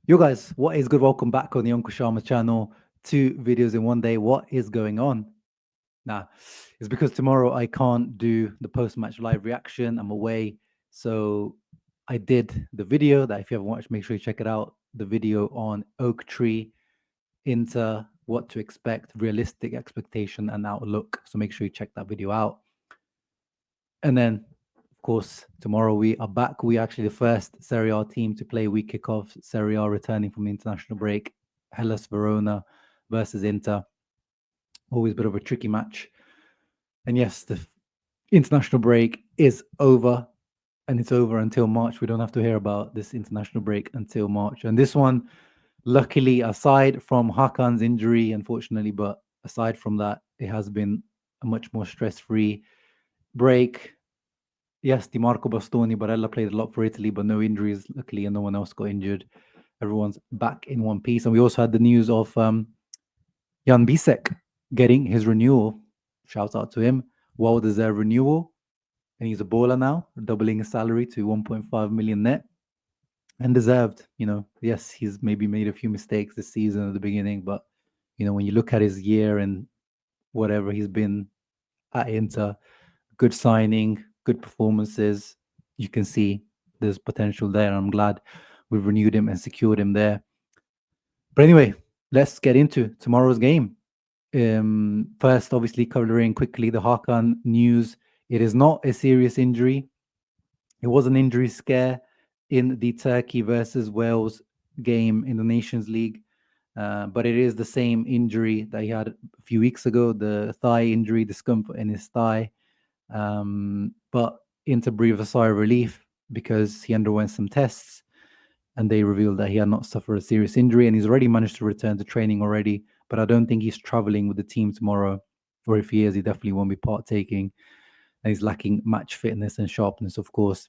Yo guys, what is good? Welcome back on the Uncle Sharma channel. 2 videos in one day. What is going on? Nah, it's because tomorrow I can't do the post-match live reaction. I'm away. So I did the video that if you haven't watched, make sure you check it out. The video on Oak Tree into what to expect, realistic expectation and outlook. So make sure you check that video out. And then, of course, tomorrow we are back. We are actually the first Serie A team to play week kickoff. Serie A returning from the international break. Hellas Verona versus Inter. Always a bit of a tricky match. And yes, the international break is over. And it's over until March. We don't have to hear about this international break until March. And this one, luckily, aside from Hakan's injury, unfortunately, but aside from that, it has been a much more stress-free break. Yes, Di Marco Bastoni, Barella played a lot for Italy, but no injuries, luckily, and no one else got injured. Everyone's back in one piece. And we also had the news of Jan Bisek getting his renewal. Shout out to him. Well deserved renewal. And he's a baller now, doubling his salary to 1.5 million net. And deserved, yes, he's maybe made a few mistakes this season at the beginning, but when you look at his year and whatever he's been at Inter, good signing, good performances. You can see there's potential there. I'm glad we've renewed him and secured him there. But anyway, let's get into tomorrow's game. First, obviously, covering quickly the Hakan news. It is not a serious injury. It was an injury scare in the Turkey versus Wales game in the Nations League. But it is the same injury that he had a few weeks ago, the thigh injury, discomfort in his thigh. But Inter breathed a sigh of relief because he underwent some tests and they revealed that he had not suffered a serious injury and he's already managed to return to training already. But I don't think he's traveling with the team tomorrow, or if he is, he definitely won't be partaking. And he's lacking match fitness and sharpness, of course.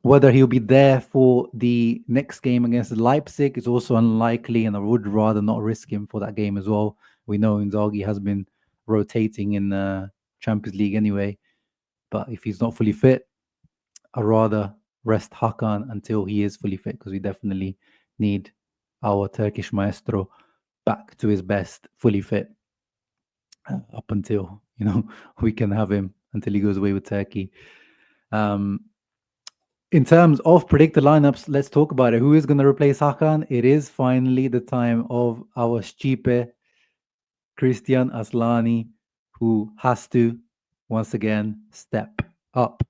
Whether he'll be there for the next game against Leipzig is also unlikely, and I would rather not risk him for that game as well. We know Inzaghi has been rotating in the Champions League anyway, but if he's not fully fit, I'd rather rest Hakan until he is fully fit because we definitely need our Turkish maestro back to his best, fully fit, up until we can have him until he goes away with Turkey. Um, in terms of predicted lineups, let's talk about it. Who is going to replace Hakan? It is finally the time of our Stipe, Christian Asllani, who has to once again step up.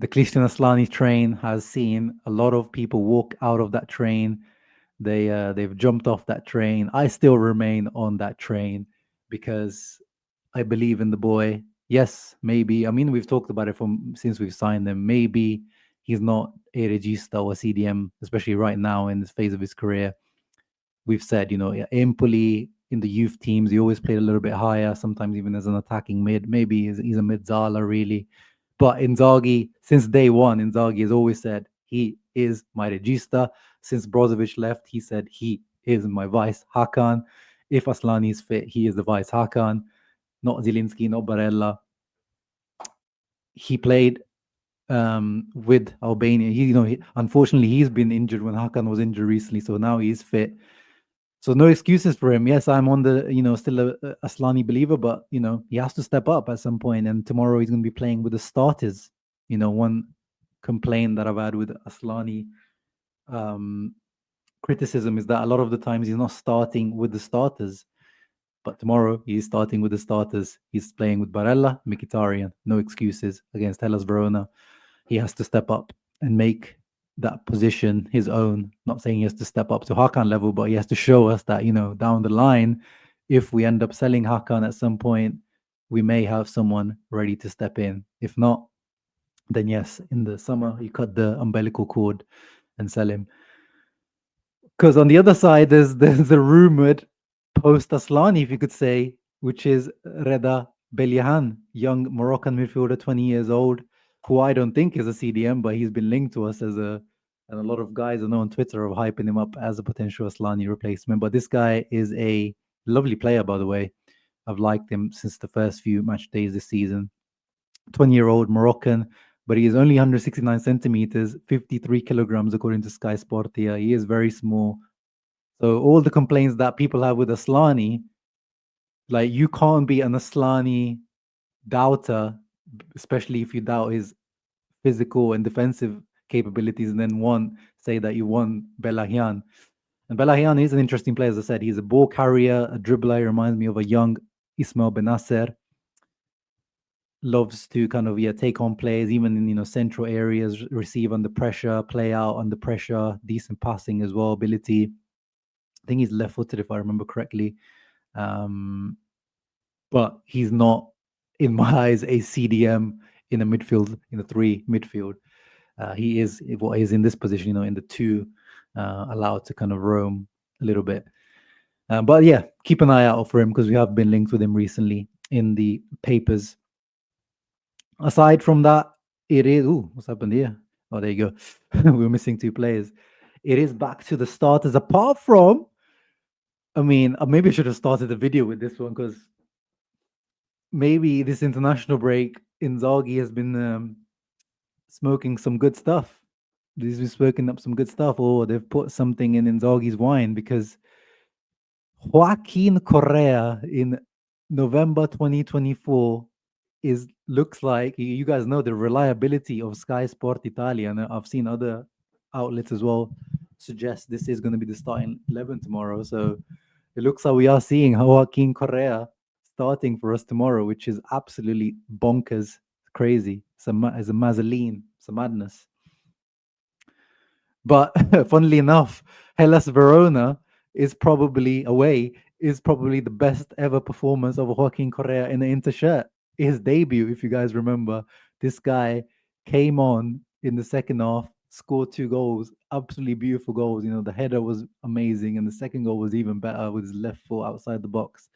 The Christian Asllani train has seen a lot of people walk out of that train. They've jumped off that train. I still remain on that train because I believe in the boy. Yes, maybe. I mean, we've talked about it from since we've signed him. Maybe he's not a regista or CDM, especially right now in this phase of his career. We've said, Empoli in the youth teams, he always played a little bit higher, sometimes even as an attacking mid. Maybe he's a mid Zala, really. But Inzaghi, since day one, Inzaghi has always said he is my regista. Since Brozovic left, he said he is my vice Hakan. If Asllani is fit, he is the vice Hakan, not Zielinski, not Barella. He played with Albania. Unfortunately, he's been injured when Hakan was injured recently, so now he's fit. So no excuses for him. Yes, I'm on the, still a Asllani believer, but he has to step up at some point. And tomorrow he's going to be playing with the starters. One complaint that I've had with Asllani criticism is that a lot of the times he's not starting with the starters. But tomorrow he's starting with the starters. He's playing with Barella, Mkhitaryan. No excuses against Hellas Verona. He has to step up and make that position his own. Not saying he has to step up to Hakan level, but he has to show us that, down the line, if we end up selling Hakan at some point, we may have someone ready to step in. If not, then yes, in the summer, you cut the umbilical cord and sell him. Because on the other side, there's a rumored post Asllani, if you could say, which is Reda Belahyane, young Moroccan midfielder, 20 years old, who I don't think is a CDM, but he's been linked to us and a lot of guys I know on Twitter are hyping him up as a potential Asllani replacement. But this guy is a lovely player, by the way. I've liked him since the first few match days this season. 20-year-old Moroccan, but he is only 169 centimeters, 53 kilograms, according to Sky Sport here. He is very small. So all the complaints that people have with Asllani, like you can't be an Asllani doubter, especially if you doubt his physical and defensive capabilities, and then say that you want Belahyane. And Belahyane is an interesting player, as I said. He's a ball carrier, a dribbler. He reminds me of a young Ismail Benasser. Loves to kind of take on plays, even in central areas, receive under pressure, play out under pressure, decent passing as well, ability. I think he's left-footed if I remember correctly. But he's not, in my eyes, a CDM in the midfield, in the three midfield. He is what is in this position, in the two, allowed to kind of roam a little bit. But yeah, keep an eye out for him because we have been linked with him recently in the papers. Aside from that, it is. Ooh, what's happened here? Oh, there you go. We're missing two players. It is back to the starters. Apart from, maybe I should have started the video with this one because maybe this international break, Inzaghi has been smoking some good stuff. He's been smoking up some good stuff, or they've put something in Inzaghi's wine because Joaquin Correa in November 2024 looks like, you guys know the reliability of Sky Sport Italia, and I've seen other outlets as well suggest this is going to be the starting 11 tomorrow. So it looks like we are seeing Joaquin Correa starting for us tomorrow, which is absolutely bonkers, crazy. It's a mazzoline, it's a madness. But funnily enough, Hellas Verona is probably the best ever performance of Joaquin Correa in the Inter shirt. His debut, if you guys remember, this guy came on in the second half, scored 2 goals, absolutely beautiful goals. The header was amazing, and the second goal was even better with his left foot outside the box.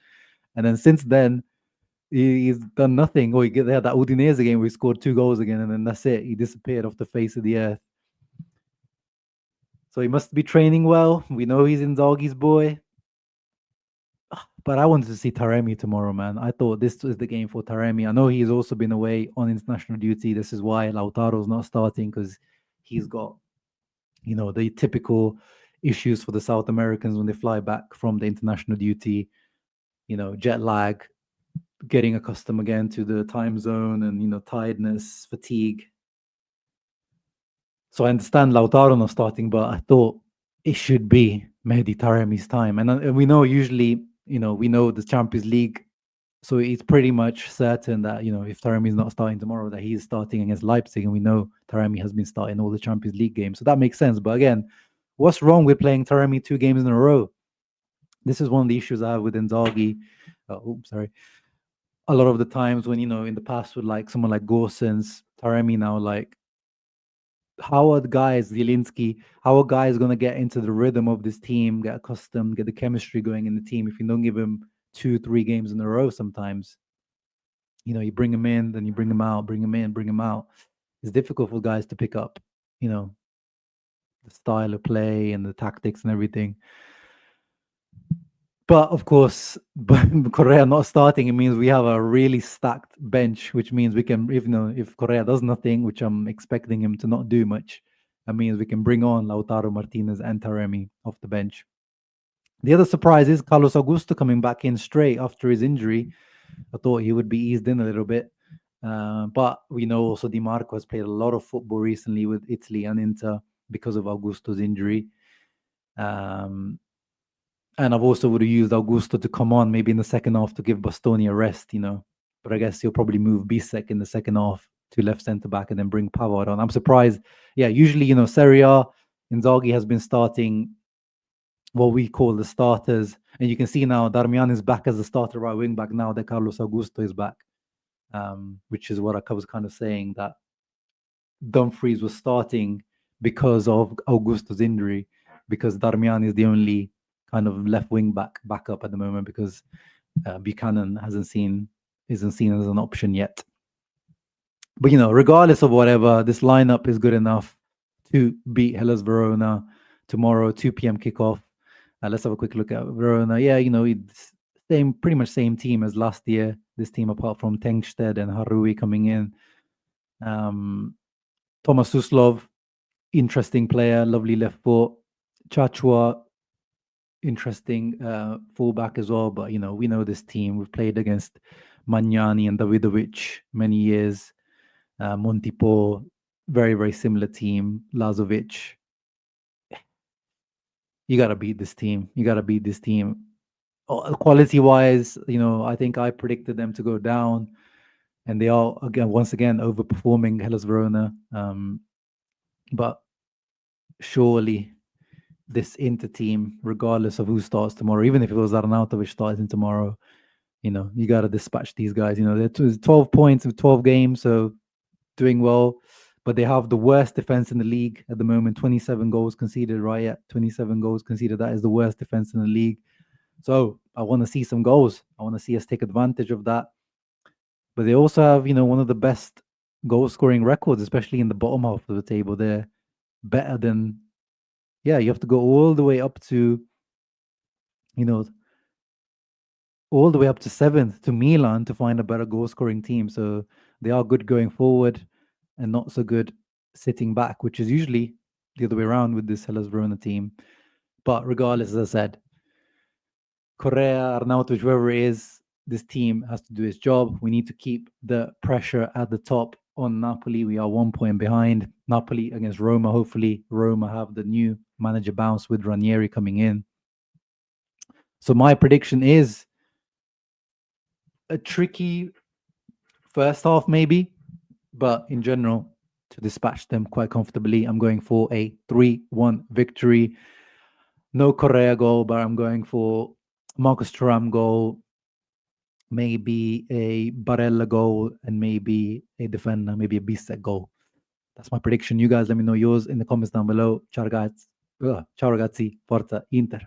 And then since then, he's done nothing. Or they had that Udinese game where he scored 2 goals again, and then that's it. He disappeared off the face of the earth. So he must be training well. We know he's Inzaghi's boy. But I wanted to see Taremi tomorrow, man. I thought this was the game for Taremi. I know he's also been away on international duty. This is why Lautaro's not starting, because he's got, the typical issues for the South Americans when they fly back from the international duty, jet lag, getting accustomed again to the time zone and, tiredness, fatigue. So I understand Lautaro not starting, but I thought it should be Mehdi Taremi's time. And we know usually, we know the Champions League. So it's pretty much certain that, if Taremi is not starting tomorrow, that he is starting against Leipzig. And we know Taremi has been starting all the Champions League games. So that makes sense. But again, what's wrong with playing Taremi 2 games in a row? This is one of the issues I have with Inzaghi. A lot of the times when, in the past with like someone like Gosens, Taremi now, like, how are guys going to get into the rhythm of this team, get accustomed, get the chemistry going in the team if you don't give him 2-3 games in a row? Sometimes, you bring him in, then you bring him out, bring him in, bring him out. It's difficult for guys to pick up, the style of play and the tactics and everything. But of course, Correa not starting, it means we have a really stacked bench, which means we can, if Correa does nothing, which I'm expecting him to not do much, that means we can bring on Lautaro Martinez and Taremi off the bench. The other surprise is Carlos Augusto coming back in straight after his injury. I thought he would be eased in a little bit. But we know also Di Marco has played a lot of football recently with Italy and Inter because of Augusto's injury. And I've also would have used Augusto to come on maybe in the second half to give Bastoni a rest, But I guess he'll probably move Bisek in the second half to left centre back and then bring Pavard on. I'm surprised. Yeah, usually, Serie A, Inzaghi has been starting what we call the starters. And you can see now Darmian is back as a starter right wing back now that Carlos Augusto is back, which is what I was kind of saying, that Dumfries was starting because of Augusto's injury, because Darmian is the only kind of left wing backup at the moment, because Buchanan isn't seen as an option yet. But regardless of whatever, this lineup is good enough to beat Hellas Verona tomorrow, 2 p.m. kickoff. Let's have a quick look at Verona. Yeah, it's pretty much same team as last year. This team, apart from Tengsted and Harui coming in. Thomas Suslov, interesting player, lovely left foot. Chachua, interesting fullback as well. But we know this team. We've played against Magnani and Davidovic many years. Montipo, very very similar team. Lazovic, you gotta beat this team. You gotta beat this team. Quality wise, I think I predicted them to go down, and they are once again overperforming Hellas Verona. But surely this Inter team, regardless of who starts tomorrow, even if it was Arnautovic starting tomorrow, you got to dispatch these guys. They're 12 points of 12 games, so doing well. But they have the worst defense in the league at the moment. 27 goals conceded, right? At 27 goals conceded, that is the worst defense in the league. So I want to see some goals. I want to see us take advantage of that. But they also have, one of the best goal scoring records, especially in the bottom half of the table. They're better than, you have to go all the way up to, all the way up to seventh to Milan to find a better goal scoring team. So they are good going forward and not so good sitting back, which is usually the other way around with this Hellas Verona team. But regardless, as I said, Correa, Arnautovic, whoever it is, this team has to do its job. We need to keep the pressure at the top on Napoli. We are 1 point behind. Napoli against Roma. Hopefully, Roma have the new manager bounce with Ranieri coming in. So my prediction is a tricky first half, maybe, but in general, to dispatch them quite comfortably, I'm going for a 3-1 victory. No Correa goal, but I'm going for Marcus Thuram goal, maybe a Barella goal, and maybe a defender, maybe a Bissek goal. That's my prediction. You guys let me know yours in the comments down below. Ciao ragazzi, forza Inter.